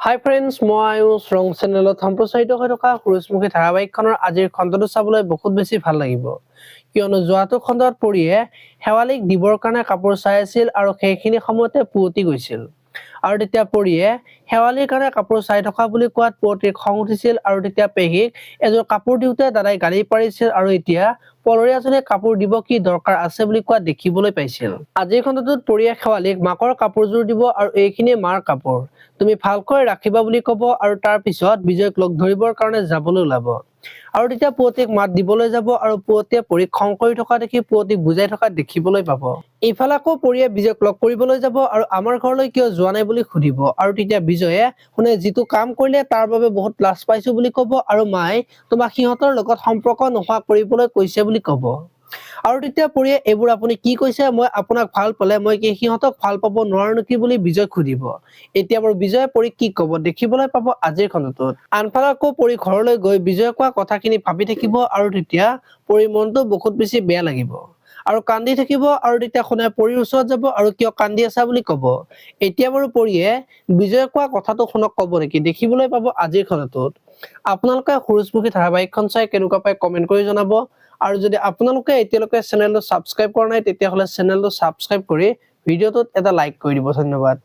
হাই friends, মই আয়ুষ ৰং চেনেলত সম্প্ৰচাৰিত হৈ থকা সুৰুজমুখী ধাৰাবাহিকখনৰ আজিৰ খণ্ডটো চাবলৈ বহুত বেছি ভাল লাগিব, কিয়নো যোৱাটো খণ্ডত পৰিয়ে শেৱালিক দিবৰ কাৰণে কাপোৰ চাই আছিল আৰু সেইখিনি সময়তে পুৱতি গৈছিল। আৰু তেতিয়া পৰিয়ে শেৱালিৰ কাৰণে কাপোৰ চাই থকা বুলি কোৱাত পুৱতিৰ খং উঠিছিল আৰু তেতিয়া পেহীক এযোৰ কাপোৰ দিওঁতে দাদাই গালি পাৰিছিল আৰু এতিয়া পলৰীয়াজনে কাপোৰ দিব কি দৰকাৰ আছে বুলি কোৱা দেখিবলৈ পাইছিল। আজিৰ খণ্ডটোত পৰিয়ে শেৱালিক মাকৰ কাপোৰযোৰ দিব আৰু এইখিনি মাৰ কাপোৰ, তুমি ভালকৈ ৰাখিবা বুলি ক'ব আৰু তাৰ পিছত বিজয়ক লগ ধৰিবৰ কাৰণে যাবলৈ ওলাব। আৰু তেতিয়া পুৱতিক মাত দিবলৈ যাব আৰু পুৱতিয়ে পৰিক খং কৰি থকা দেখি পুৱতিক বুজাই থকা দেখিবলৈ পাব। এইফালে আকৌ পৰিয়ে বিজয়ক লগ কৰিবলৈ যাব আৰু আমাৰ ঘৰলৈ কিয় যোৱা নাই বুলি সুধিব আৰু তেতিয়া বিজয়ে শুনে যিটো কাম কৰিলে তাৰ বাবে বহুত লাজ পাইছো বুলি ক'ব আৰু মায়ে তোমাক সিহঁতৰ লগত সম্পৰ্ক নোহোৱা কৰিবলৈ কৈছে বুলি ক'ব। আৰু তেতিয়া পৰিয়ে এইবোৰ আপুনি কি কৈছে, মই আপোনাক ভাল পালে মই কি সিহঁতক ভাল পাব নোৱাৰো নেকি বুলি বিজয়ক সুধিব। এতিয়া বাৰু বিজয়ে পৰিক কি ক'ব দেখিবলৈ পাব আজিৰ খণ্ডটোত। আনফালে আকৌ পৰি ঘৰলৈ গৈ বিজয়ে কোৱা কথাখিনি ভাবি থাকিব আৰু তেতিয়া পৰিৰ মনটো বহুত বেছি বেয়া লাগিব আৰু কান্দি থাকিব আৰু তেতিয়া শুনে পৰিৰ ওচৰত যাব আৰু কিয় কান্দি আছা বুলি ক'ব। এতিয়া বাৰু পৰিয়ে বিজয়ে কোৱা কথাটো শুনক ক'ব নেকি দেখিবলৈ পাব আজিৰ খণ্ডটোত। আপোনালোকে সুৰুজমুখী ধাৰাবাহিকখন চাই কেনেকুৱা পাই কমেন্ট কৰি জনাব আৰু যদি আপোনালোকে এতিয়ালৈকে চেনেলটো ছাবস্ক্ৰাইব কৰা নাই তেতিয়াহ'লে চেনেলটো ছাবস্ক্ৰাইব কৰি ভিডিঅ'টোত এটা লাইক কৰি দিব। ধন্যবাদ।